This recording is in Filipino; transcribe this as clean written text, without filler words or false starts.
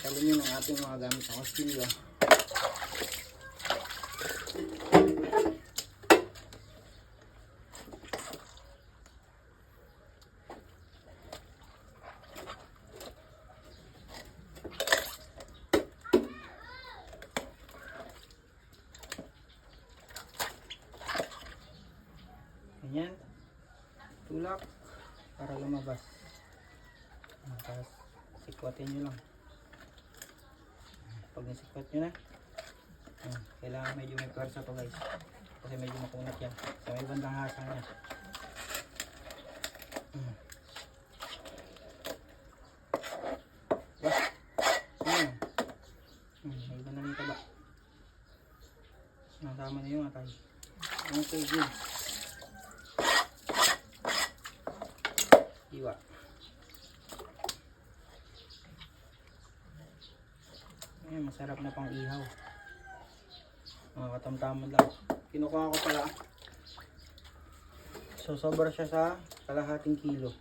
Salin yun ang ating mga gamit ng hostilyo. Ganyan. Tulak para lumabas. Tapos sikwatin nyo lang. Pag nasikwat nyo na, kailangan medyo may pwersa to guys. Kasi medyo makunat yan. Sa may bandang hasa niya. May iba na rin taba. Tama na yung atay. Okay, good. Iwa. Masarap na pang ihaw. Katamtaman lang. Kinukuha ko pala. So sobra siya sa kalahating kilo.